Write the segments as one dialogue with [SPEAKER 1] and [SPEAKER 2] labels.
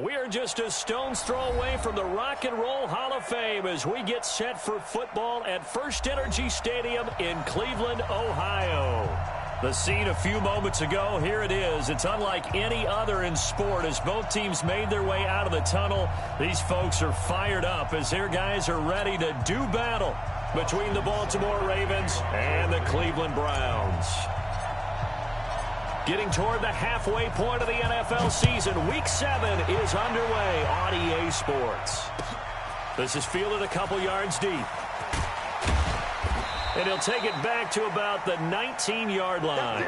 [SPEAKER 1] We are just a stone's throw away from the Rock and Roll Hall of Fame as we get set for football at First Energy Stadium in Cleveland, Ohio. The scene a few moments ago, here it is. It's unlike any other in sport as both teams made their way out of the tunnel. These folks are fired up as their guys are ready to do battle between the Baltimore Ravens and the Cleveland Browns. Getting toward the halfway point of the NFL season, Week 7 is underway on EA Sports. This is fielded a couple yards deep. And he'll take it back to about the 19-yard line.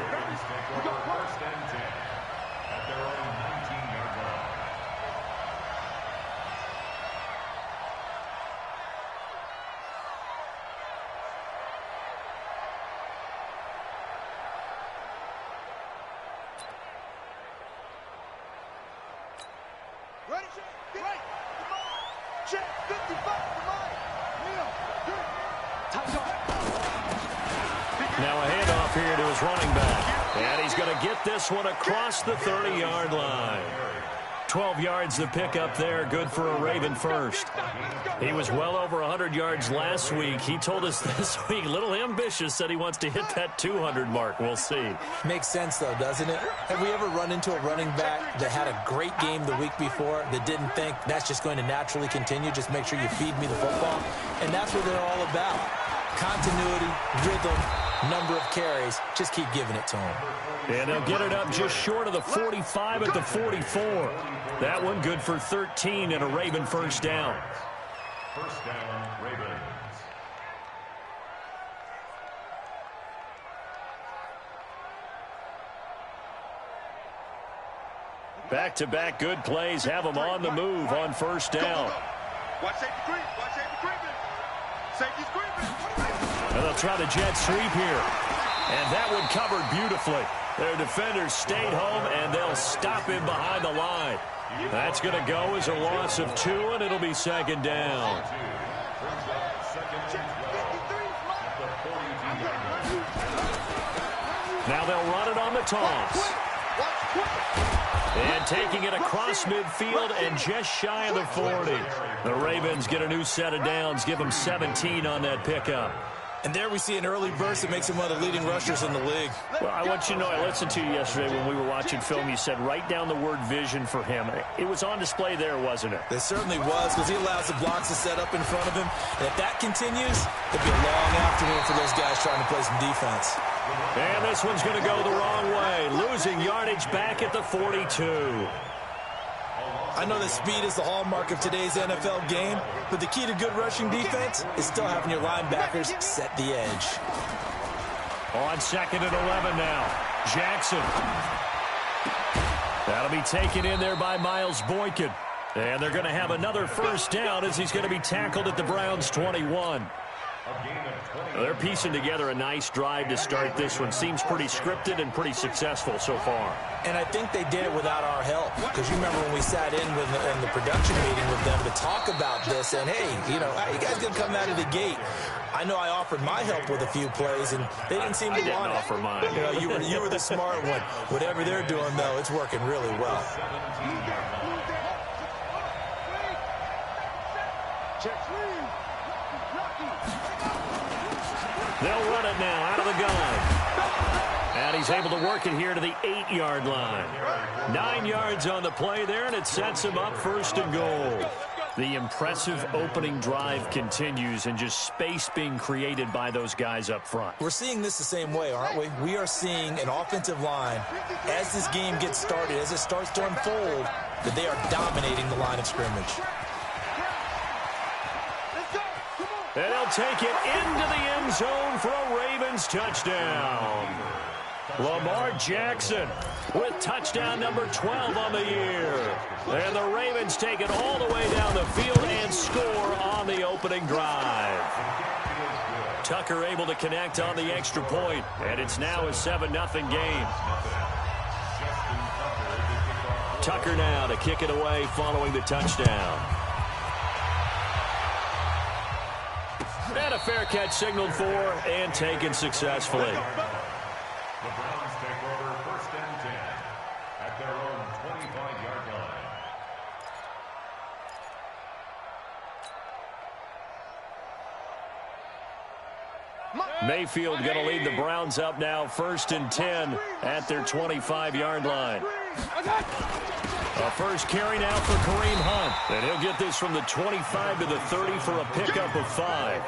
[SPEAKER 1] Now a handoff here to his running back. And he's going to get this one across the 30-yard line. 12 yards to pick up there. Good for a Raven first. He was well over 100 yards last week. He told us this week, a little ambitious, said he wants to hit that 200 mark. We'll see.
[SPEAKER 2] Makes sense, though, doesn't it? Have we ever run into a running back that had a great game the week before that didn't think that's just going to naturally continue? Just make sure you feed me the football. And that's what they're all about. Continuity, rhythm, number of carries. Just keep giving it to him.
[SPEAKER 1] And they'll get it up just short of the 45 at the 44. That one good for 13 and a Raven first down.
[SPEAKER 3] First down, Ravens.
[SPEAKER 1] Back-to-back good plays have them on the move on first down.
[SPEAKER 4] Watch safety creep. Watch safety creeping. Safety's creeping.
[SPEAKER 1] And they'll try the jet sweep here. And that one covered beautifully. Their defenders stayed home, and they'll stop him behind the line. That's going to go as a loss of 2, and it'll be second down. Now they'll run it on the toss. And taking it across midfield and just shy of the 40. The Ravens get a new set of downs, give them 17 on that pickup.
[SPEAKER 2] And there we see an early burst that makes him one of the leading rushers in the league.
[SPEAKER 1] Well, I want you to know, I listened to you yesterday when we were watching film. You said write down the word vision for him. It was on display there, wasn't it?
[SPEAKER 2] It certainly was, because he allows the blocks to set up in front of him. And if that continues, it'll be a long afternoon for those guys trying to play some defense.
[SPEAKER 1] And this one's going to go the wrong way, losing yardage back at the 42.
[SPEAKER 2] I know that speed is the hallmark of today's NFL game, but the key to good rushing defense is still having your linebackers set the edge.
[SPEAKER 1] On second and 11 now, Jackson. That'll be taken in there by Miles Boykin. And they're going to have another first down as he's going to be tackled at the Browns' 21. They're piecing together a nice drive to start this one. Seems pretty scripted and pretty successful so far.
[SPEAKER 2] And I think they did it without our help. Because you remember when we sat in the production meeting with them to talk about this. And, hey, you know, how you guys going to come out of the gate? I know I offered my help with a few plays, and they didn't seem to want it.
[SPEAKER 1] I didn't offer mine.
[SPEAKER 2] You know, you were the smart one. Whatever they're doing, though, it's working really well.
[SPEAKER 1] They'll run it now out of the gun. And he's able to work it here to the 8-yard line. 9 yards on the play there, and it sets him up first and goal. The impressive opening drive continues, and just space being created by those guys up front.
[SPEAKER 2] We're seeing this the same way, aren't we? We are seeing an offensive line, as this game gets started, as it starts to unfold, that they are dominating the line of scrimmage.
[SPEAKER 1] And they'll take it into the end zone for a Ravens touchdown. Lamar Jackson with touchdown number 12 on the year. And the Ravens take it all the way down the field and score on the opening drive. Tucker able to connect on the extra point, and it's now a 7-0 game. Tucker now to kick it away following the touchdown. And a fair catch signaled for and taken successfully.
[SPEAKER 3] The Browns take over first and 10 at their own 25-yard line.
[SPEAKER 1] Mayfield going to lead the Browns up now, 1st and 10 at their 25-yard line. A first carry now for Kareem Hunt. And he'll get this from the 25 to the 30 for a pickup of 5.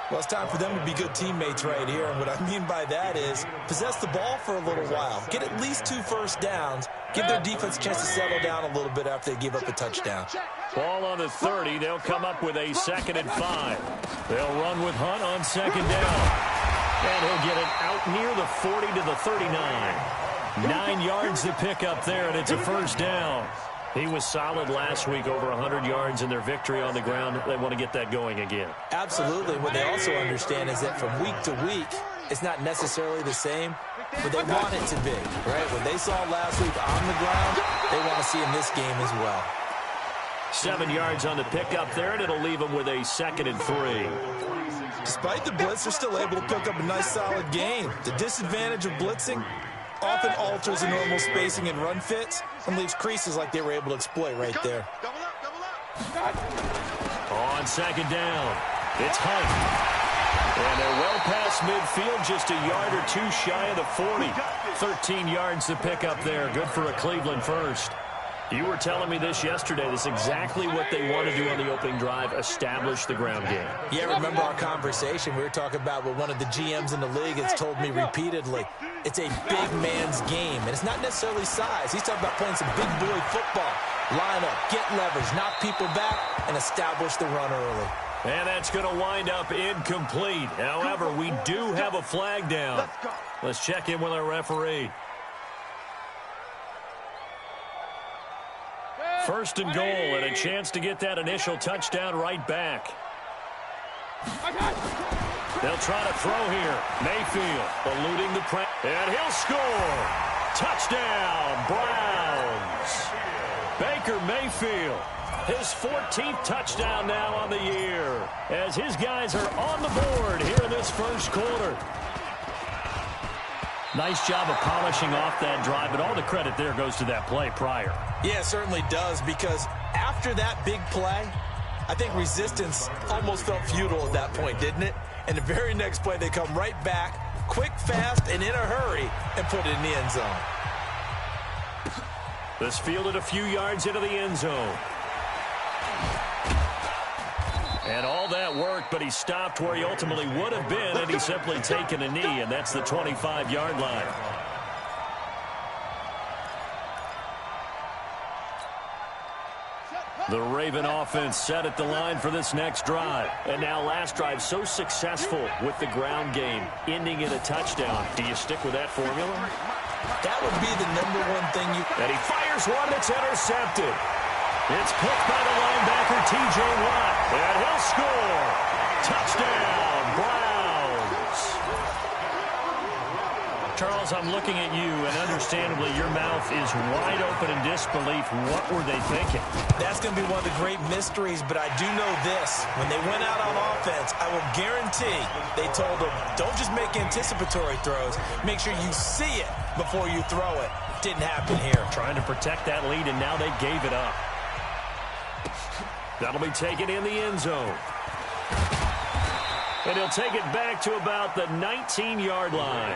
[SPEAKER 2] Well, it's time for them to be good teammates right here. And what I mean by that is possess the ball for a little while. Get at least 2 first downs. Give their defense a chance to settle down a little bit after they give up a touchdown.
[SPEAKER 1] Ball on the 30. They'll come up with a 2nd and 5. They'll run with Hunt on 2nd down. And he'll get it out near the 40 to the 39. 9 yards to pick up there, and it's a first down. He was solid last week, over 100 yards in their victory on the ground. They want to get that going again.
[SPEAKER 2] Absolutely. What they also understand is that from week to week, it's not necessarily the same, but they want it to be, right? What they saw last week on the ground, they want to see in this game as well.
[SPEAKER 1] 7 yards on the pickup there, and it'll leave them with a 2nd and 3.
[SPEAKER 2] Despite the blitz, they're still able to pick up a nice, solid gain. The disadvantage of blitzing often alters the normal spacing and run fits and leaves creases like they were able to exploit right there.
[SPEAKER 1] On 2nd down, it's Hunt. And they're well past midfield, just a yard or 2 shy of the 40. 13 yards to pick up there. Good for a Cleveland first. You were telling me this yesterday. This is exactly what they want to do on the opening drive, establish the ground game.
[SPEAKER 2] Yeah, remember our conversation? We were talking about what one of the GMs in the league has told me repeatedly. It's a big man's game, and it's not necessarily size. He's talking about playing some big boy football. Line up, get leverage, knock people back, and establish the run early.
[SPEAKER 1] And that's going to wind up incomplete. However, we do have a flag down. Let's check in with our referee. 1st and goal, and a chance to get that initial touchdown right back. They'll try to throw here. Mayfield eluding the press, and he'll score. Touchdown, Browns. Baker Mayfield, his 14th touchdown now on the year, as his guys are on the board here in this first quarter. Nice job of polishing off that drive, but all the credit there goes to that play prior.
[SPEAKER 2] Yeah, it certainly does, because after that big play, I think resistance almost felt futile at that point, didn't it? And the very next play, they come right back, quick, fast, and in a hurry, and put it in the end zone.
[SPEAKER 1] This fielded a few yards into the end zone. And all that worked, but he stopped where he ultimately would have been, and he's simply taken a knee, and that's the 25-yard line. The Raven offense set at the line for this next drive. And now last drive so successful with the ground game, ending in a touchdown. Do you stick with that formula?
[SPEAKER 2] That would be the #1 thing you...
[SPEAKER 1] And he fires one that's intercepted. It's picked by the linebacker, T.J. Watt. And he'll score. Touchdown, Browns. Charles, I'm looking at you, and understandably, your mouth is wide open in disbelief. What were they thinking?
[SPEAKER 2] That's going to be one of the great mysteries, but I do know this. When they went out on offense, I will guarantee they told them, don't just make anticipatory throws. Make sure you see it before you throw it. Didn't happen here.
[SPEAKER 1] Trying to protect that lead, and now they gave it up. That'll be taken in the end zone. And he'll take it back to about the 19-yard line.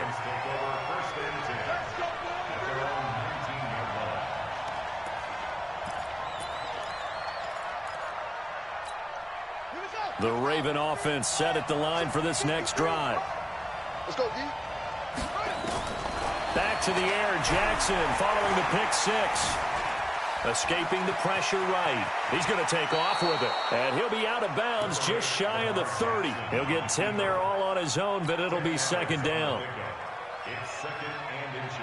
[SPEAKER 1] The Raven offense set at the line for this next drive.
[SPEAKER 4] Let's go, D.
[SPEAKER 1] Back to the air, Jackson following the pick six. Escaping the pressure right. He's going to take off with it. And he'll be out of bounds just shy of the 30. He'll get 10 there all on his own, but it'll be 2nd down.
[SPEAKER 3] It's 2nd and inches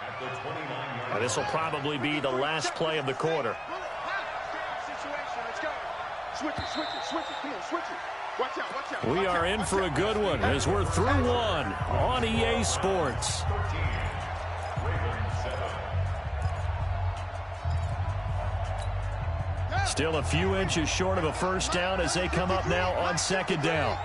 [SPEAKER 3] at the 29-yard
[SPEAKER 1] And this will probably be the last play of the quarter.
[SPEAKER 4] Switch it. Come on, switch it. Watch out.
[SPEAKER 1] We are in for a good one as we're through one on EA Sports. Still a few inches short of a first down as they come up now on 2nd down.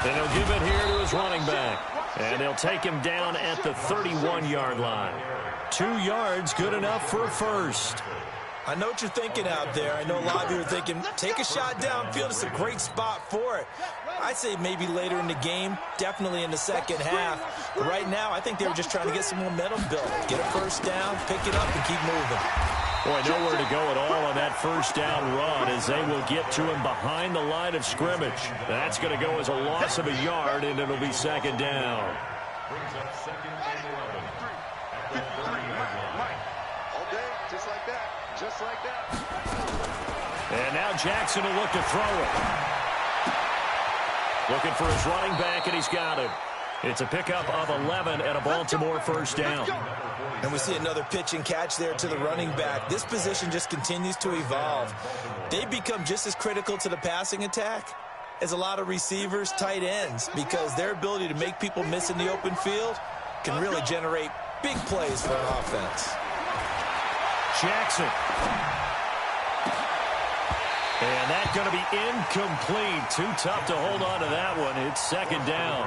[SPEAKER 1] And he'll give it here to his running back. And they'll take him down at the 31-yard line. 2 yards, good enough for a first.
[SPEAKER 2] I know what you're thinking out there. I know a lot of you are thinking, take a shot downfield. It's a great spot for it. I'd say maybe later in the game, definitely in the second half. But right now, I think they were just trying to get some momentum built. Get a first down, pick it up, and keep moving.
[SPEAKER 1] Boy, nowhere to go at all on that first down run as they will get to him behind the line of scrimmage. That's going to go as a loss of a yard, and it'll be second down.
[SPEAKER 3] Brings up second and 11 at the 30-yard line.
[SPEAKER 4] All day, just like that. Just like that.
[SPEAKER 1] And now Jackson will look to throw it. Looking for his running back, and he's got him. It's a pickup of 11 and a Baltimore first down.
[SPEAKER 2] And we see another pitch and catch there to the running back. This position just continues to evolve. They've become just as critical to the passing attack as a lot of receivers, tight ends, because their ability to make people miss in the open field can really generate big plays for an offense.
[SPEAKER 1] Jackson. And that's going to be incomplete. Too tough to hold on to that one. It's second down.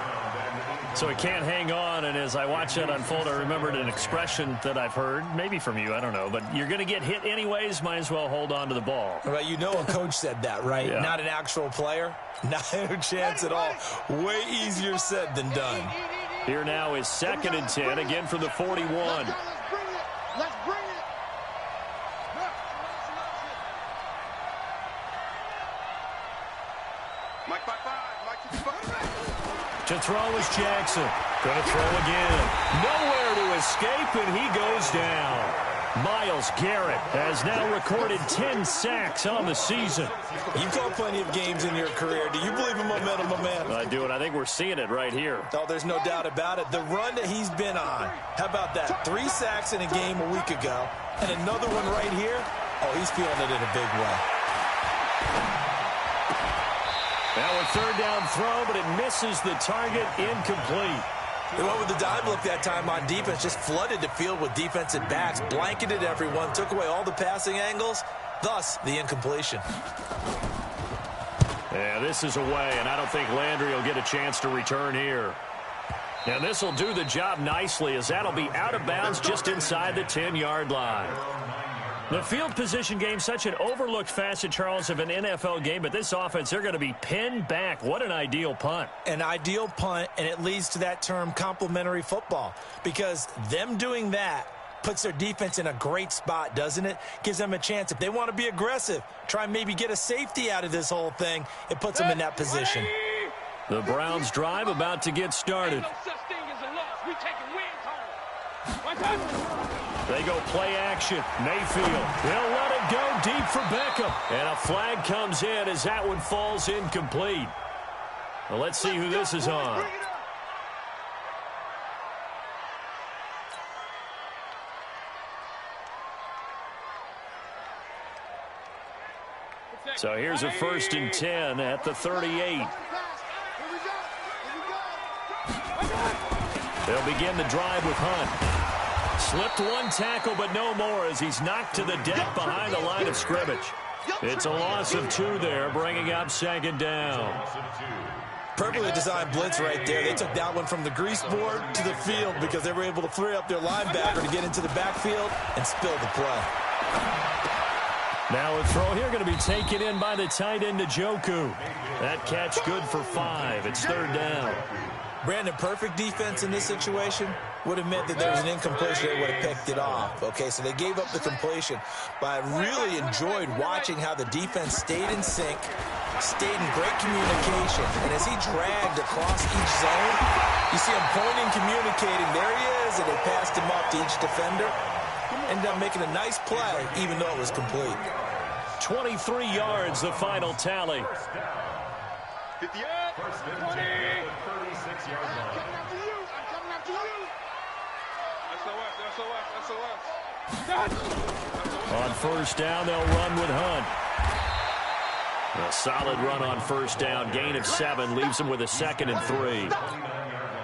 [SPEAKER 1] So he can't hang on, and as I watch that unfold, I remembered an expression that I've heard, maybe from you, I don't know, but you're going to get hit anyways, might as well hold on to the ball.
[SPEAKER 2] Right, you know a coach said that, right?
[SPEAKER 1] Yeah.
[SPEAKER 2] Not an actual player. Not a chance at all. Way easier said than done.
[SPEAKER 1] Here now is second and 10, again from the 41.
[SPEAKER 4] Let's bring it. Mike 5-5. Mike 65.
[SPEAKER 1] To throw is Jackson. Going to throw again. Nowhere to escape, and he goes down. Myles Garrett has now recorded 10 sacks on the season.
[SPEAKER 2] You've called plenty of games in your career. Do you believe in momentum, my man?
[SPEAKER 1] I do, and I think we're seeing it right here.
[SPEAKER 2] Oh, there's no doubt about it. The run that he's been on. How about that? 3 sacks in a game a week ago, and another one right here. Oh, he's feeling it in a big way.
[SPEAKER 1] Now a third down throw, but it misses the target, incomplete.
[SPEAKER 2] They went with the dime look that time on defense, just flooded the field with defensive backs, blanketed everyone, took away all the passing angles, thus the incompletion.
[SPEAKER 1] Yeah, this is away, and I don't think Landry will get a chance to return here. And this will do the job nicely, as that'll be out of bounds just inside the 10-yard line. The field position game, such an overlooked facet, Charles, of an NFL game, but this offense, they're going to be pinned back. What an ideal punt.
[SPEAKER 2] An ideal punt, and it leads to that term complementary football, because them doing that puts their defense in a great spot, doesn't it? Gives them a chance. If they want to be aggressive, try and maybe get a safety out of this whole thing, it puts them in that position.
[SPEAKER 1] The Browns drive about to get started.
[SPEAKER 5] Ain't no such thing as a loss. We taking wins home.
[SPEAKER 1] They go play action. Mayfield. They'll let it go deep for Beckham. And a flag comes in as that one falls incomplete. Well, let's see who this is on. So here's a 1st and 10 at the 38. They'll begin the drive with Hunt. Slipped one tackle, but no more as he's knocked to the deck behind the line of scrimmage. It's a loss of 2 there, bringing up second down.
[SPEAKER 2] Perfectly designed blitz right there. They took that one from the grease board to the field because they were able to free up their linebacker to get into the backfield and spill the play.
[SPEAKER 1] Now a throw here going to be taken in by the tight end, Njoku. That catch good for 5. It's 3rd down.
[SPEAKER 2] Brandon, perfect defense in this situation would have meant that there was an incompletion. They would have picked it off. Okay, so they gave up the completion. But I really enjoyed watching how the defense stayed in sync, stayed in great communication. And as he dragged across each zone, you see him pointing, communicating. There he is, and they passed him off to each defender. Ended up making a nice play, even though it was complete.
[SPEAKER 1] 23 yards, the final tally.
[SPEAKER 4] 58.
[SPEAKER 3] First and 10 at the 36-yard line.
[SPEAKER 4] I'm coming after you. SOS.
[SPEAKER 1] On first down, they'll run with Hunt. A solid run on first down. Gain of 7 leaves them with a 2nd and 3.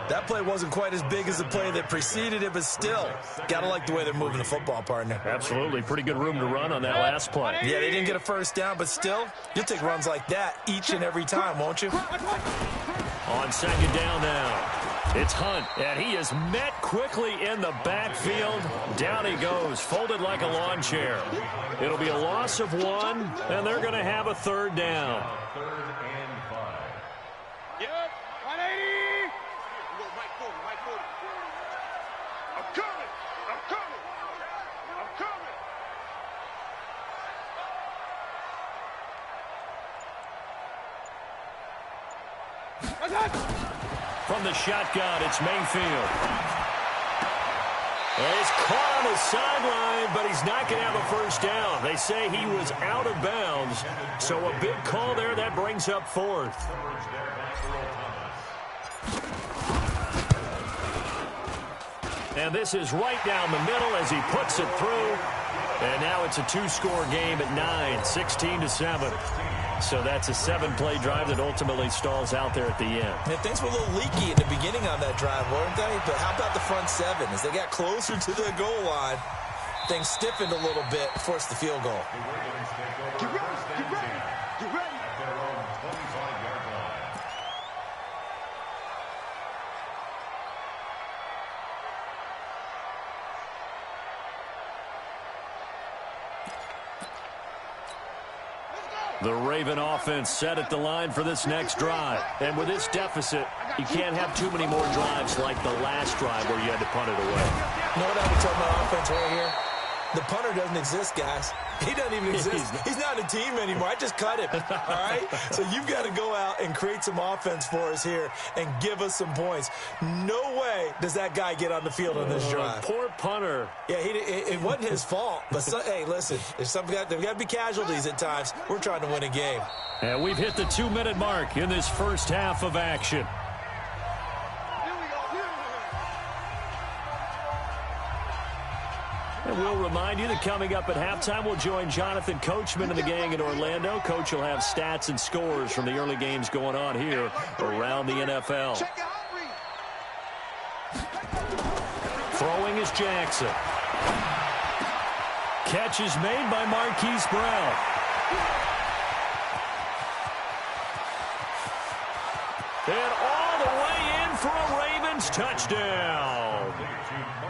[SPEAKER 2] That play wasn't quite as big as the play that preceded it, but still, got to like the way they're moving the football, partner.
[SPEAKER 1] Absolutely. Pretty good room to run on that last play.
[SPEAKER 2] Yeah, they didn't get a first down, but still, you'll take runs like that each and every time, won't you?
[SPEAKER 1] On second down now. It's Hunt, and he is met quickly in the backfield. Down he goes, folded like a lawn chair. It'll be a loss of 1, and they're going to have a 3rd down.
[SPEAKER 3] Third and 5.
[SPEAKER 5] Yep, 180. Go right forward, right forward. I'm coming. I'm coming. I'm coming.
[SPEAKER 1] From the shotgun, it's Mayfield. And he's caught on the sideline, but he's not going to have a 1st down. They say he was out of bounds, so a big call there. That brings up 4th. And this is right down the middle as he puts it through. And now it's a 2-score game at 9, 16-7. So that's a 7-play drive that ultimately stalls out there at the end.
[SPEAKER 2] And things were a little leaky in the beginning on that drive, weren't they? But how about the front 7? As they got closer to the goal line, things stiffened a little bit, forced the field goal.
[SPEAKER 4] Get ready. Get ready. Get ready.
[SPEAKER 3] At their own 25-yard line.
[SPEAKER 1] The Raven offense set at the line for this next drive. And with this deficit, you can't have too many more drives like the last drive where you had to punt it away.
[SPEAKER 2] You know what I would tell my offense right here? The punter doesn't exist, guys. He doesn't even exist. He's not a team anymore. I just cut him, all right? So you've got to go out and create some offense for us here and give us some points. No way does that guy get on the field on this drive.
[SPEAKER 1] Poor punter.
[SPEAKER 2] Yeah, it wasn't his fault. But, hey, listen, there's got to be casualties at times. We're trying to win a game.
[SPEAKER 1] And we've hit the 2-minute mark in this first half of action. And we'll remind you that coming up at halftime, we'll join Jonathan Coachman and the gang in Orlando. Coach will have stats and scores from the early games going on here around the NFL. Throwing is Jackson. Catch is made by Marquise Brown. And all the way in for a Ravens touchdown.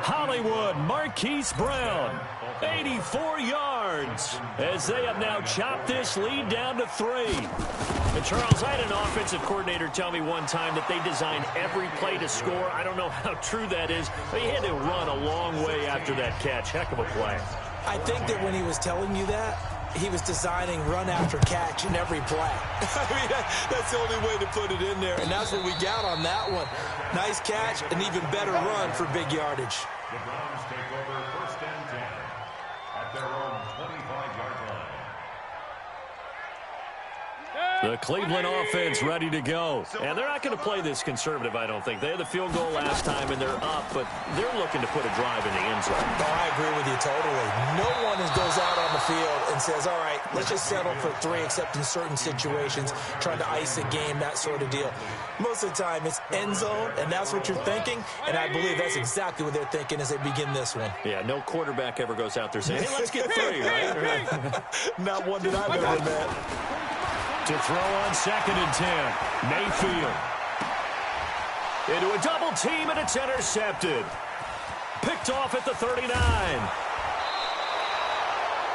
[SPEAKER 1] Hollywood, Marquise Brown, 84 yards, as they have now chopped this lead down to 3. And Charles, I had an offensive coordinator tell me one time that they designed every play to score. I don't know how true that is, but he had to run a long way after that catch. Heck of a play.
[SPEAKER 2] I think that when he was telling you that, he was designing run after catch in every play. I mean, that's the only way to put it in there, and that's what we got on that one. Nice catch, an even better run for big yardage.
[SPEAKER 3] The Browns take over 1st and 10 at their own 25-yard line.
[SPEAKER 1] The Cleveland offense ready to go. And they're not going to play this conservative, I don't think. They had the field goal last time, and they're up, but they're looking to put a drive in the end zone.
[SPEAKER 2] Oh, I agree with you totally. No one goes out on the field and says, all right, let's just settle for 3, except in certain situations, trying to ice a game, that sort of deal. Most of the time, it's end zone, and that's what you're thinking, and I believe that's exactly what they're thinking as they begin this one.
[SPEAKER 1] Yeah, no quarterback ever goes out there saying, hey, let's get 3, right?
[SPEAKER 2] Not one that I've ever met.
[SPEAKER 1] To throw on 2nd and 10. Mayfield. Into a double team, and it's intercepted. Picked off at the 39.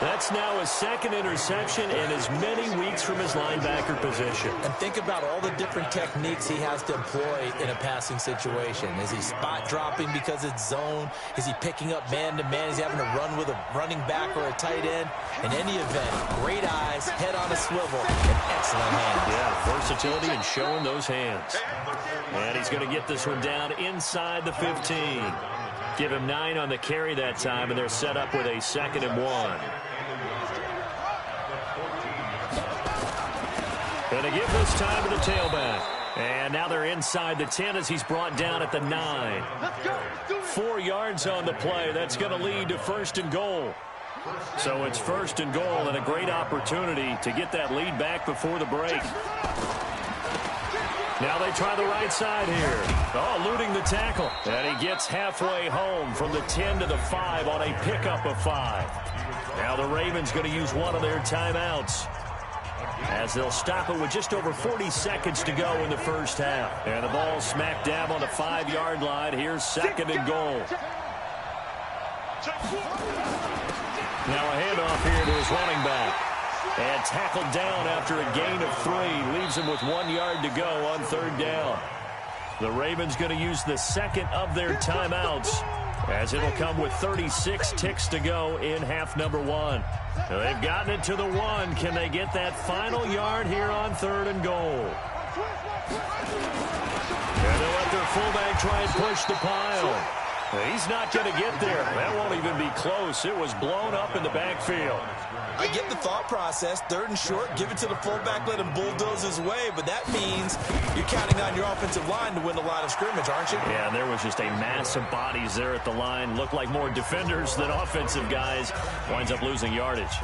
[SPEAKER 1] That's now his 2nd interception in as many weeks from his linebacker position.
[SPEAKER 2] And think about all the different techniques he has to employ in a passing situation. Is he spot dropping because it's zone? Is he picking up man-to-man? Is he having to run with a running back or a tight end? In any event, great eyes, head on a swivel, and excellent hands.
[SPEAKER 1] Yeah, versatility and showing those hands. And he's going to get this one down inside the 15. Give him 9 on the carry that time, and they're set up with a 2nd and 1. Going to give this time to the tailback. And now they're inside the 10 as he's brought down at the 9. 4 yards on the play. That's going to lead to 1st and goal. So it's 1st and goal, and a great opportunity to get that lead back before the break. Now they try the right side here. Oh, eluding the tackle. And he gets halfway home from the 10 to the 5 on a pickup of 5. Now the Ravens going to use one of their timeouts. as they'll stop it with just over 40 seconds to go in the first half. And the ball smack dab on the 5-yard line. Here's second and goal. Now a handoff here to his running back. And tackled down after a gain of 3. Leaves him with 1 yard to go on third down. The Ravens going to use the second of their timeouts, as it'll come with 36 ticks to go in half number 1. They've gotten it to the 1. Can they get that final yard here on third and goal? And they'll let their fullback try and push the pile. He's not going to get there. That won't even be close. It was blown up in the backfield.
[SPEAKER 2] I get the thought process. Third and short, give it to the fullback, let him bulldoze his way. But that means you're counting on your offensive line to win the line of scrimmage, aren't you?
[SPEAKER 1] Yeah, and there was just a mass of bodies there at the line. Looked like more defenders than offensive guys. Winds up losing yardage.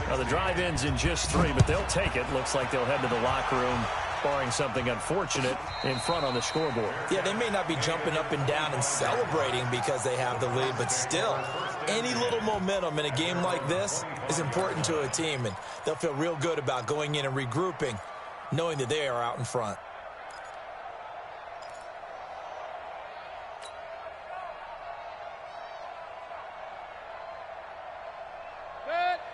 [SPEAKER 1] Now the drive ends in just 3, but they'll take it. Looks like they'll head to the locker room, barring something unfortunate in front on the scoreboard.
[SPEAKER 2] Yeah, they may not be jumping up and down and celebrating because they have the lead, but still, any little momentum in a game like this is important to a team, and they'll feel real good about going in and regrouping, knowing that they are out in front.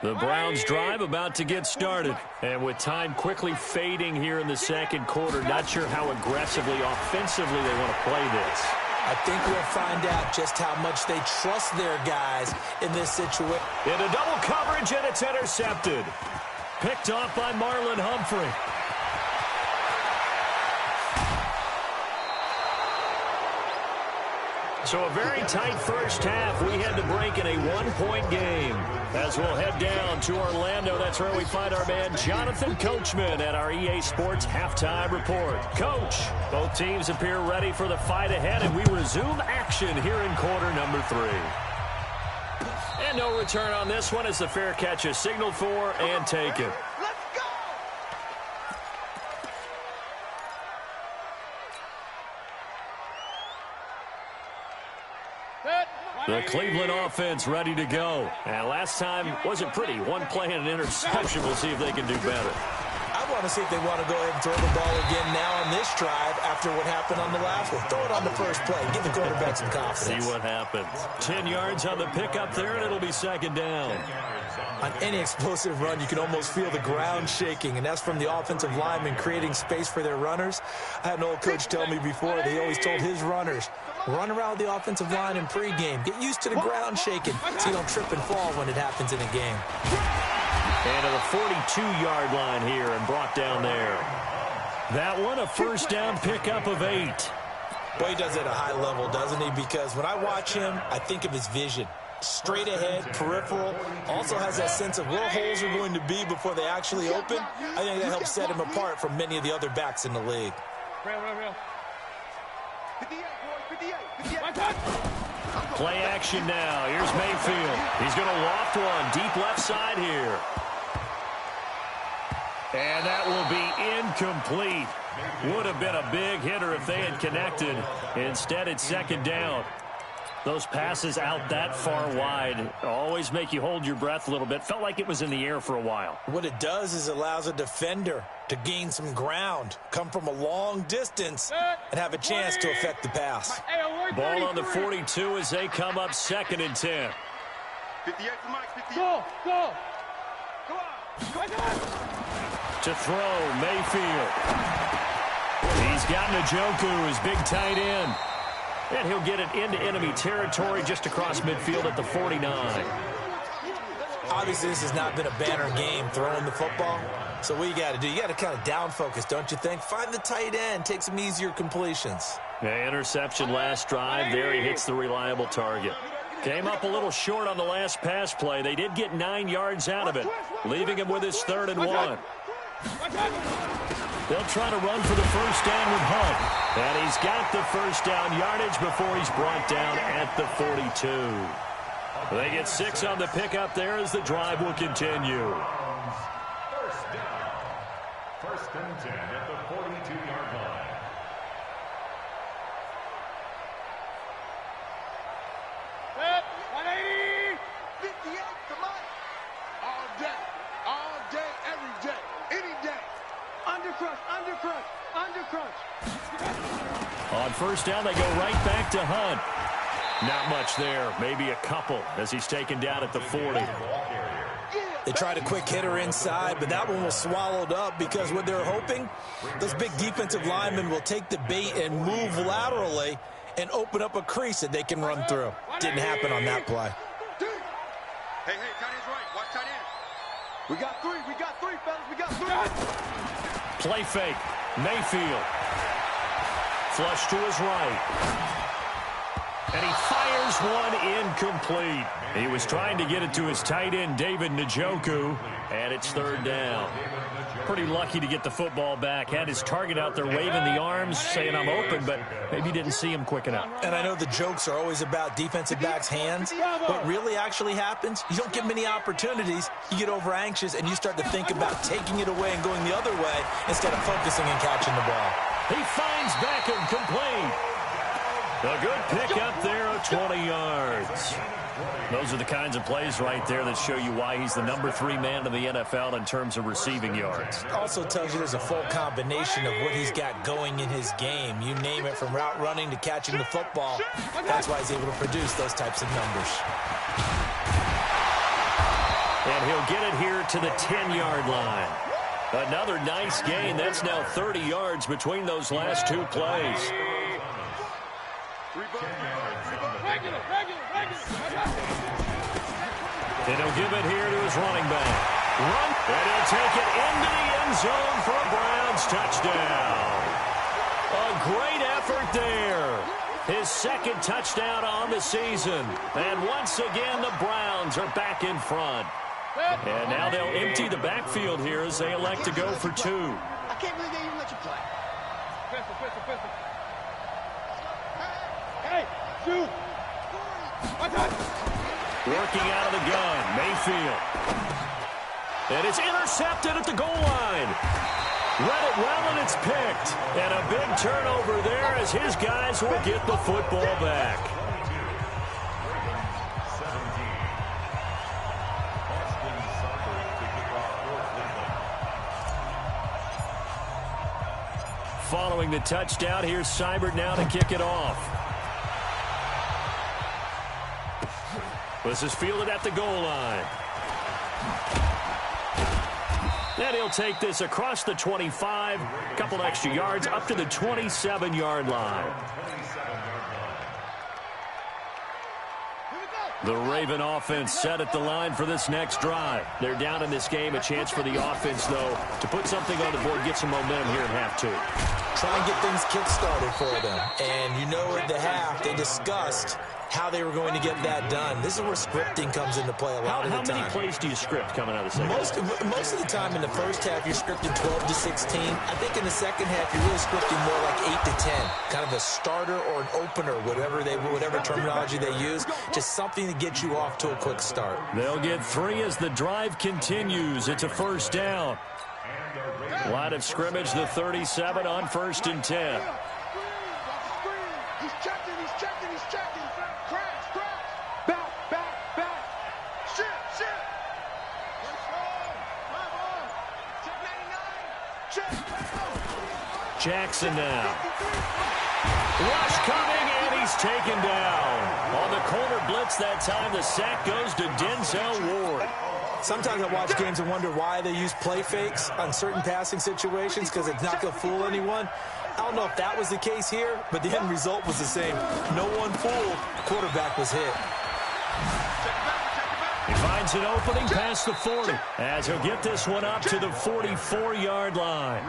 [SPEAKER 1] The Browns drive about to get started. And with time quickly fading here in the second quarter, not sure how aggressively, offensively they want to play this.
[SPEAKER 2] I think we'll find out just how much they trust their guys in this situation.
[SPEAKER 1] Into double coverage, and it's intercepted. Picked off by Marlon Humphrey. So a very tight first half. We had to break in a 1-point game. As we'll head down to Orlando, that's where we find our man Jonathan Coachman at our EA Sports Halftime Report. Coach, both teams appear ready for the fight ahead, and we resume action here in quarter number 3. And no return on this one as the fair catch is signaled for and taken. The Cleveland offense ready to go. And last time wasn't pretty. One play and an interception. We'll see if they can do better.
[SPEAKER 2] I want to see if they want to go ahead and throw the ball again now on this drive after what happened on the last one. Throw it on the first play. Give the quarterback some confidence.
[SPEAKER 1] See what happens. 10 yards on the pickup there, and it'll be second down.
[SPEAKER 2] On any explosive run, you can almost feel the ground shaking, and that's from the offensive linemen creating space for their runners. I had an old coach tell me before, that he always told his runners, run around the offensive line in pregame. Get used to the ground shaking so you don't trip and fall when it happens in a game.
[SPEAKER 1] And to the 42-yard line here and brought down there. That one, a first down pickup of 8.
[SPEAKER 2] Boy, he does it at a high level, doesn't he? Because when I watch him, I think of his vision. Straight ahead, peripheral, also has that sense of where holes are going to be before they actually open. I think that helps set him apart from many of the other backs in the league.
[SPEAKER 1] Play action now. Here's Mayfield. He's going to loft one deep left side here. And that will be incomplete. Would have been a big hitter if they had connected. Instead, it's second down. Those passes out that far wide always make you hold your breath a little bit. Felt like it was in the air for a while.
[SPEAKER 2] What it does is allows a defender to gain some ground, come from a long distance, and have a chance to affect the pass.
[SPEAKER 1] Ball on the 42 as they come up second and 10.
[SPEAKER 4] 58 for Mike, 58.
[SPEAKER 5] Go! Come on!
[SPEAKER 1] To throw, Mayfield. He's got Njoku, his big tight end. And he'll get it into enemy territory just across midfield at the 49.
[SPEAKER 2] Obviously, this has not been a banner game throwing the football. So what you got to do, you got to kind of down focus, don't you think? Find the tight end, take some easier completions.
[SPEAKER 1] Yeah, interception last drive. There he hits the reliable target. Came up a little short on the last pass play. They did get 9 yards out of it, leaving him with his 3rd and 1. They'll try to run for the first down with Hunt. And he's got the first down yardage before he's brought down at the 42. They get 6 on the pickup there as the drive will continue.
[SPEAKER 3] First down. First and 10 at the 42-yard line.
[SPEAKER 5] Set, 180!
[SPEAKER 4] 58 for Mike.
[SPEAKER 5] All day, every day.
[SPEAKER 1] On first down, they go right back to Hunt. Not much there, maybe a couple as he's taken down at the 40.
[SPEAKER 2] They tried a quick hitter inside, but that one was swallowed up because what they're hoping, those big defensive linemen will take the bait and move laterally and open up a crease that they can run through. Didn't happen on that play.
[SPEAKER 4] Hey, tight end's right. Watch tight end.
[SPEAKER 5] We got three, fellas. We got three.
[SPEAKER 1] Play fake. Mayfield. Flush to his right. And he fires one incomplete. He was trying to get it to his tight end, David Njoku, and it's third down. Pretty lucky to get the football back. Had his target out there waving the arms, saying I'm open, but maybe didn't see him quick enough.
[SPEAKER 2] And I know the jokes are always about defensive backs' hands. What really actually happens, you don't get many opportunities, you get over anxious, and you start to think about taking it away and going the other way instead of focusing and catching the ball.
[SPEAKER 1] He finds Beckham complete. A good pick up there of 20 yards. Those are the kinds of plays right there that show you why he's the number 3 man in the NFL in terms of receiving yards.
[SPEAKER 2] Also tells you there's a full combination of what he's got going in his game. You name it, from route running to catching the football. That's why he's able to produce those types of numbers.
[SPEAKER 1] And he'll get it here to the 10-yard line. Another nice gain. That's now 30 yards between those last two plays. And he'll give it here to his running back. And he'll take it into the end zone for a Browns touchdown. A great effort there. His second touchdown on the season. And once again, the Browns are back in front. And now they'll empty the backfield here as they elect to go for 2.
[SPEAKER 5] I can't believe they even let you play. Pistol. Hey, shoot.
[SPEAKER 1] Working out of the gun, Mayfield. And it's intercepted at the goal line. Read it well, and it's picked. And a big turnover there as his guys will get the football back. Following the touchdown, here's Seibert now to kick it off. This is fielded at the goal line. And he'll take this across the 25, a couple extra yards, up to the 27-yard line. The Raven offense set at the line for this next drive. They're down in this game. A chance for the offense, though, to put something on the board, get some momentum here in half 2.
[SPEAKER 2] Try and get things kick-started for them. And you know at the half, they discussed how they were going to get that done. This is where scripting comes into play a lot of the time.
[SPEAKER 1] How many plays do you script coming out of the second half?
[SPEAKER 2] Most of the time in the first half, you're scripting 12 to 16. I think in the second half, you're really scripting more like 8 to 10. Kind of a starter or an opener, whatever terminology they use. Just something to get you off to a quick start.
[SPEAKER 1] They'll get 3 as the drive continues. It's a first down. Line of scrimmage, the 37 on 1st and 10.
[SPEAKER 5] He's checking. Crash. Back. Shit. Let's go. Come on. Check 99. Check.
[SPEAKER 1] Jackson now. Rush coming, and he's taken down. On the corner blitz that time, the sack goes to Denzel Ward.
[SPEAKER 2] Sometimes I watch games and wonder why they use play fakes on certain passing situations, because it's not going to fool anyone. I don't know if that was the case here, but the end result was the same. No one fooled. The quarterback was hit.
[SPEAKER 1] He finds an opening past the 40 as he'll get this one up to the 44-yard line.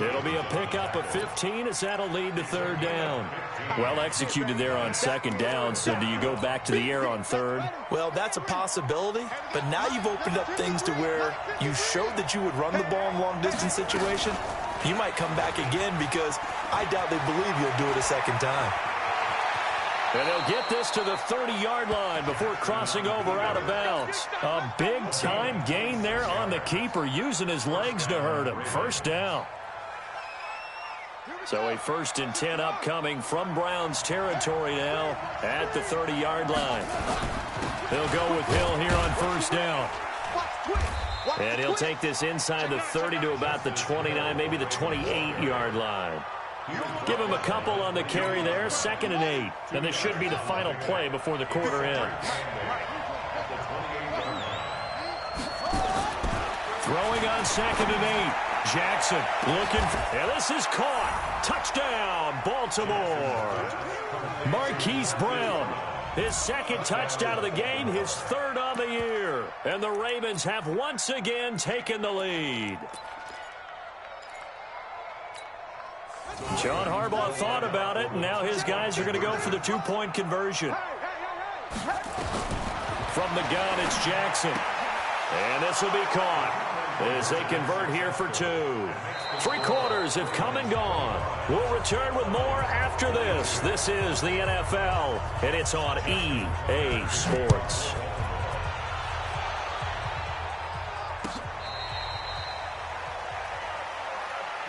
[SPEAKER 1] It'll be a pickup of 15 as that'll lead to third down. Well executed there on second down, so do you go back to the air on third?
[SPEAKER 2] Well, that's a possibility, but now you've opened up things to where you showed that you would run the ball in long-distance situation. You might come back again, because I doubt they believe you'll do it a second time.
[SPEAKER 1] And they'll get this to the 30-yard line before crossing over out of bounds. A big-time gain there on the keeper, using his legs to hurt him. First down. So a 1st and 10 upcoming from Browns territory now at the 30-yard line. They'll go with Hill here on first down.
[SPEAKER 5] Watch
[SPEAKER 1] And he'll take this inside the 30 to about the 29, maybe the 28-yard line. Give him a couple on the carry there, 2nd and 8. And this should be the final play before the quarter ends. Throwing on 2nd and 8. Jackson looking for, and this is caught. Touchdown, Baltimore. Marquise Brown, his 2nd touchdown of the game, his 3rd on the year. And the Ravens have once again taken the lead. John Harbaugh thought about it, and now his guys are going to go for the 2-point conversion. From the gun, it's Jackson. And this will be caught as they convert here for 2. 3 quarters have come and gone. We'll return with more after this. This is the NFL, and it's on EA Sports.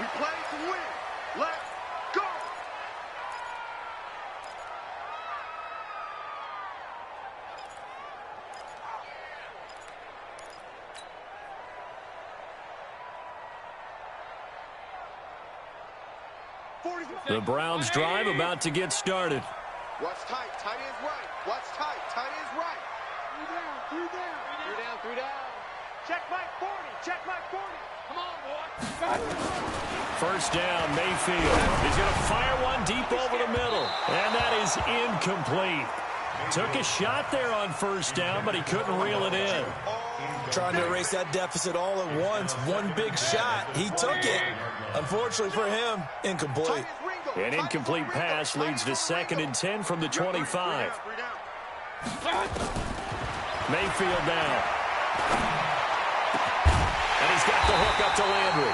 [SPEAKER 4] We play to win. Let's go.
[SPEAKER 1] The Browns drive about to get started.
[SPEAKER 4] Watch tight. Tight end's right. Watch tight. Tight end's right. 3 down. 3 down. 3 down. 3 down. Check Mike 40. Check Mike 40. Come on, boy.
[SPEAKER 1] First down, Mayfield. He's going to fire one deep over the middle. And that is incomplete. Took a shot there on first down, but he couldn't reel it in.
[SPEAKER 2] Trying to erase that deficit all at once. One big shot. He took it. Unfortunately for him, incomplete.
[SPEAKER 1] An incomplete pass leads to 2nd and 10 from the 25. Mayfield down. And he's got the hook up to Landry.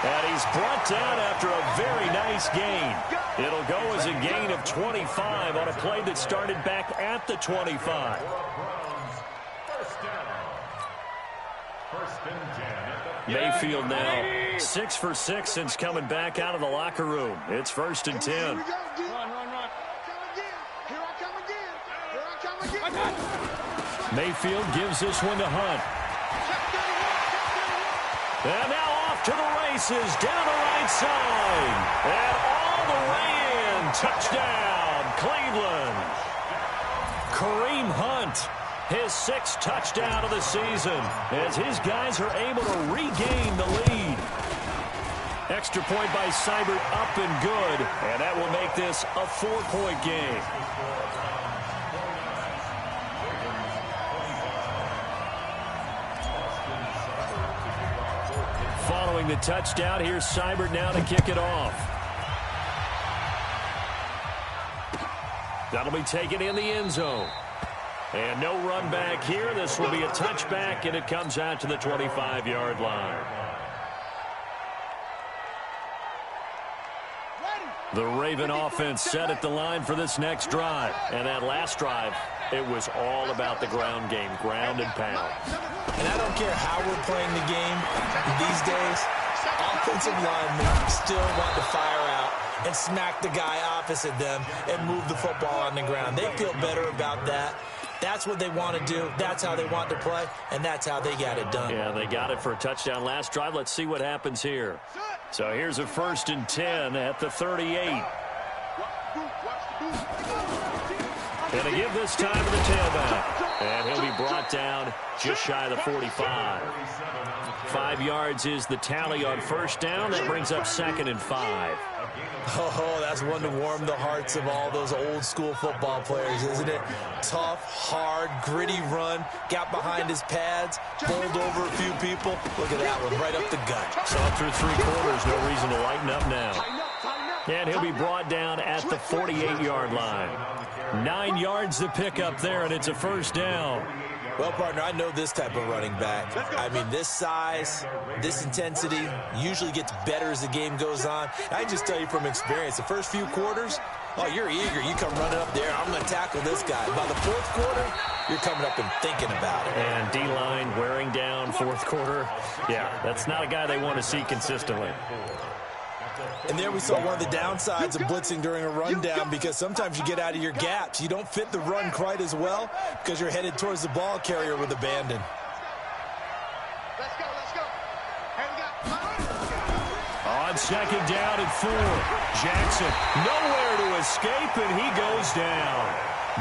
[SPEAKER 1] And he's brought down after a very nice gain. It'll go as a gain of 25 on a play that started back at the 25. Mayfield now 6 for 6 since coming back out of the locker room. It's 1st and 10.
[SPEAKER 4] Run. Here I come again.
[SPEAKER 1] Mayfield gives this one to Hunt. And now off to the races down the right side. And all the way in. Touchdown, Cleveland. Kareem Hunt, his 6th touchdown of the season, as his guys are able to regain the lead. Extra point by Seibert, up and good, and that will make this a 4-point game. Following the touchdown, here's Seibert now to kick it off. That'll be taken in the end zone. And no run back here. This will be a touchback, and it comes out to the 25-yard line. The Raven offense set at the line for this next drive. And that last drive, it was all about the ground game, ground and pound.
[SPEAKER 2] And I don't care how we're playing the game these days, offensive linemen still want to fire out and smack the guy opposite them and move the football on the ground. They feel better about that. That's what they want to do. That's how they want to play, and that's how they got it done.
[SPEAKER 1] Yeah, they got it for a touchdown last drive. Let's see what happens here. So here's a 1st and 10 at the 38. And they give this time to the tailback. And he'll be brought down just shy of the 45. 5 yards is the tally on first down. That brings up 2nd and 5.
[SPEAKER 2] Oh, that's one to warm the hearts of all those old school football players, isn't it? Tough, hard, gritty run. Got behind his pads, bowled over a few people. Look at that one, right up the gut.
[SPEAKER 1] So through 3 quarters, no reason to lighten up now. And he'll be brought down at the 48-yard line. 9 yards to pick up there, and it's a first down.
[SPEAKER 2] Well, partner, I know this type of running back. I mean, this size, this intensity usually gets better as the game goes on. I can just tell you from experience, the first few quarters, oh, you're eager. You come running up there, I'm going to tackle this guy. By the 4th quarter, you're coming up and thinking about it.
[SPEAKER 1] And D-line wearing down 4th quarter. Yeah, that's not a guy they want to see consistently.
[SPEAKER 2] And there we saw one of the downsides of blitzing during a rundown, because sometimes you get out of your gaps. You don't fit the run quite as well because you're headed towards the ball carrier with abandon.
[SPEAKER 4] Let's go.
[SPEAKER 1] on second down and 4. Jackson nowhere to escape, and he goes down.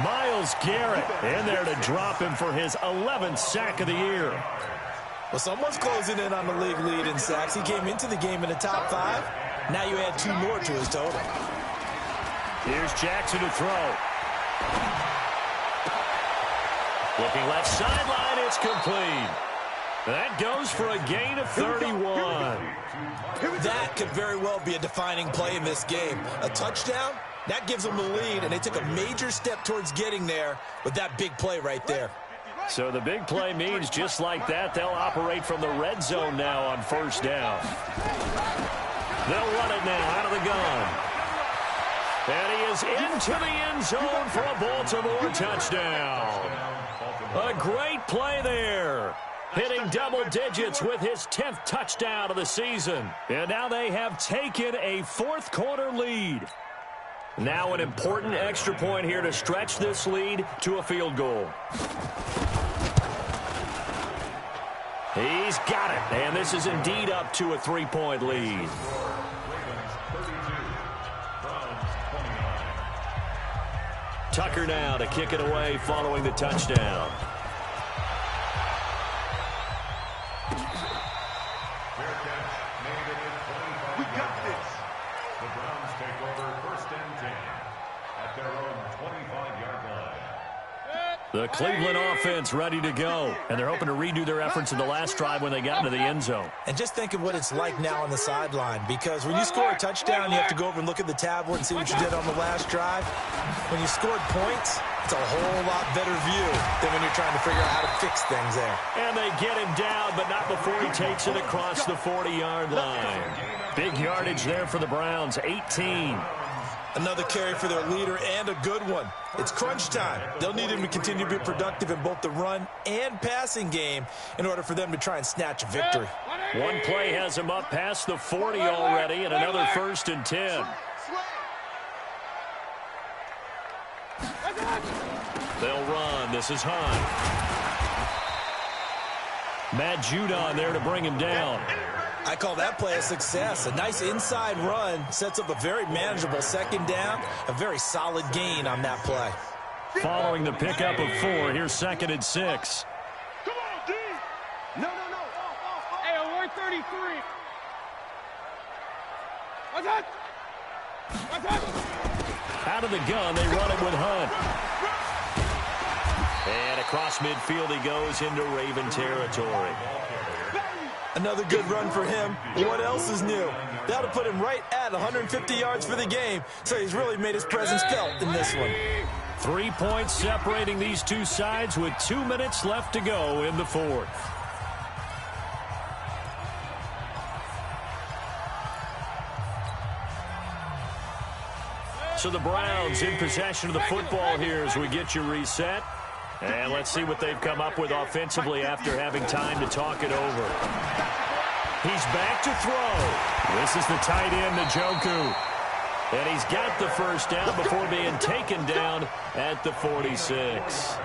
[SPEAKER 1] Myles Garrett in there to drop him for his 11th sack of the year.
[SPEAKER 2] Well, someone's closing in on the league lead in sacks. He came into the game in the top 5. Now you add 2 more to his total.
[SPEAKER 1] Here's Jackson to throw. Looking left sideline, it's complete. That goes for a gain of 31.
[SPEAKER 2] That could very well be a defining play in this game. A touchdown, that gives them the lead, and they took a major step towards getting there with that big play right there.
[SPEAKER 1] So the big play means just like that, they'll operate from the red zone now on first down. They'll run it now out of the gun. And he is into the end zone for a Baltimore touchdown. A great play there. Hitting double digits with his 10th touchdown of the season. And now they have taken a fourth-quarter lead. Now an important extra point here to stretch this lead to a field goal. He's got it. And this is indeed up to a 3-point lead. Tucker now to kick it away following the touchdown.
[SPEAKER 3] We got this. The Browns take over first and 10 at their own 25-yard line.
[SPEAKER 1] The Cleveland offense ready to go. And they're hoping to redo their efforts in the last drive when they got into the end zone.
[SPEAKER 2] And just think of what it's like now on the sideline, because when you score a touchdown, you have to go over and look at the tablet and see what you did on the last drive. When you scored points, it's a whole lot better view than when you're trying to figure out how to fix things there.
[SPEAKER 1] And they get him down, but not before he takes it across the 40-yard line. Big yardage there for the Browns, 18.
[SPEAKER 2] Another carry for their leader, and a good one. It's crunch time. They'll need him to continue to be productive in both the run and passing game in order for them to try and snatch a victory.
[SPEAKER 1] One play has him up past the 40 already, and another first and 10. They'll run. This is Hunt. Matt Judon there to bring him down.
[SPEAKER 2] I call that play a success. A nice inside run sets up a very manageable second down. A very solid gain on that play.
[SPEAKER 1] Following the pickup of 4, here's second and 6.
[SPEAKER 5] Come on, D. No. Hey, 133. What's that?
[SPEAKER 1] Out of the gun, they run it with Hunt. And across midfield he goes into Raven territory.
[SPEAKER 2] Another good run for him. What else is new? That'll put him right at 150 yards for the game, so he's really made his presence felt in this one.
[SPEAKER 1] 3 points separating these two sides with 2 minutes left to go in the fourth. So the Browns in possession of the football here as we get you reset. And let's see what they've come up with offensively after having time to talk it over. He's back to throw. This is the tight end, Njoku. And he's got the first down before being taken down at the 46.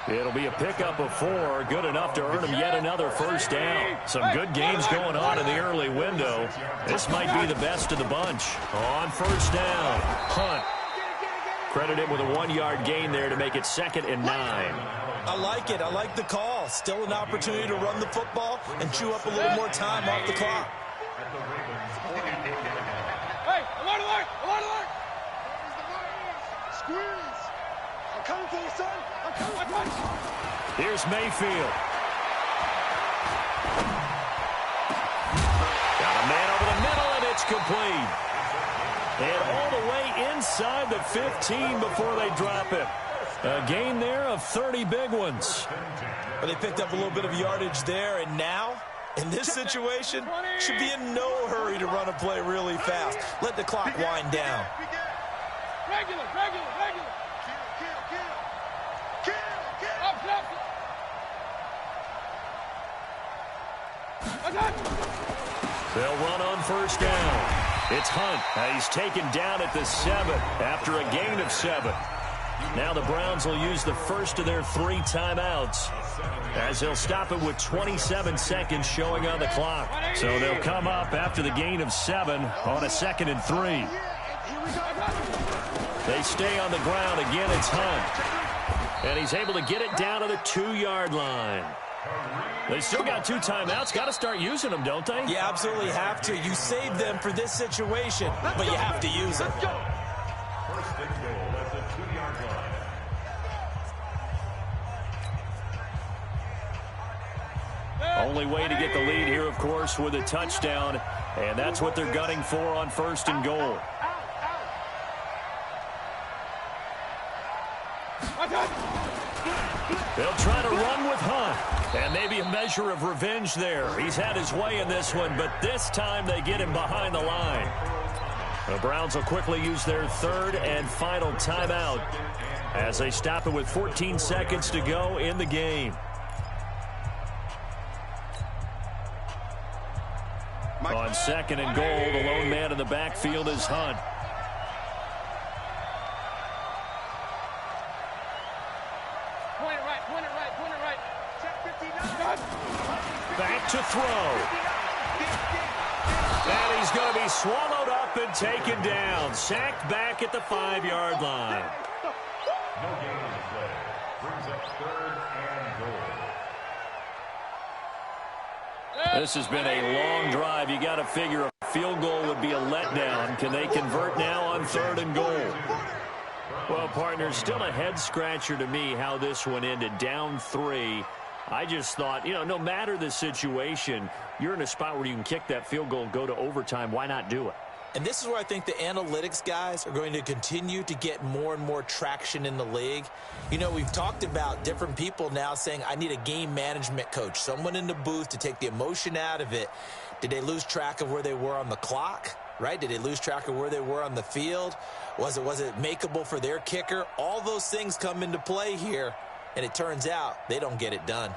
[SPEAKER 1] It'll be a pickup of 4, good enough to earn him yet another first down. Some good games going on in the early window. This might be the best of the bunch. On first down, Hunt. Credit him with a 1-yard gain there to make it 2nd and 9.
[SPEAKER 2] I like it. I like the call. Still an opportunity to run the football and chew up a little more time off the clock.
[SPEAKER 5] Hey, alert!
[SPEAKER 4] Squeeze. I'm coming for you, son. I'm coming.
[SPEAKER 1] Here's Mayfield. Got a man over the middle, and it's complete. And all the way inside the 15 before they drop it. A gain there of 30 big ones.
[SPEAKER 2] But they picked up a little bit of yardage there, and now, in this situation, should be in no hurry to run a play really fast. Let the clock wind down.
[SPEAKER 5] Regular. Up.
[SPEAKER 1] They'll run on first down. It's Hunt. He's taken down at the 7 after a gain of 7. Now the Browns will use the first of their 3 timeouts, as they'll stop it with 27 seconds showing on the clock. So they'll come up after the gain of 7 on a 2nd and 3. They stay on the ground. Again, it's Hunt. And he's able to get it down to the 2-yard line. They still got 2 timeouts. Got to start using them, don't they?
[SPEAKER 2] You absolutely have to. You save them for this situation, but you have to use them.
[SPEAKER 3] First and goal at the 2-yard line.
[SPEAKER 1] Only way to get the lead here, of course, with a touchdown. And that's what they're gunning for on 1st and goal. They'll try to run with Hunt. And maybe a measure of revenge there. He's had his way in this one, but this time they get him behind the line. The Browns will quickly use their 3rd and final timeout as they stop it with 14 seconds to go in the game. On 2nd and goal, the lone man in the backfield is Hunt. Back to throw. And he's going to be swallowed up and taken down. Sacked back at the 5-yard line.
[SPEAKER 3] No gain on the play. Brings up 3rd and goal.
[SPEAKER 1] This has been a long drive. You got to figure a field goal would be a letdown. Can they convert now on 3rd and goal? Well, partners, still a head-scratcher to me how this one ended. Down 3. I just thought, no matter the situation, you're in a spot where you can kick that field goal, go to overtime. Why not do it?
[SPEAKER 2] And this is where I think the analytics guys are going to continue to get more and more traction in the league. We've talked about different people now saying, I need a game management coach, someone in the booth to take the emotion out of it. Did they lose track of where they were on the clock? Right? Did they lose track of where they were on the field? Was it makeable for their kicker? All those things come into play here, and it turns out they don't get it done.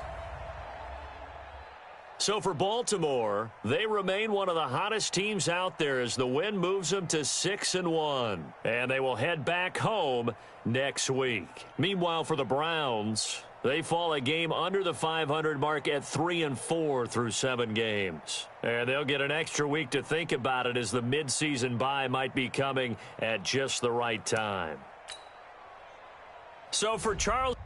[SPEAKER 1] So for Baltimore, they remain one of the hottest teams out there as the win moves them to 6-1. And they will head back home next week. Meanwhile, for the Browns, they fall a game under the 500 mark at 3-4 through 7 games. And they'll get an extra week to think about it as the midseason bye might be coming at just the right time. So for Charles...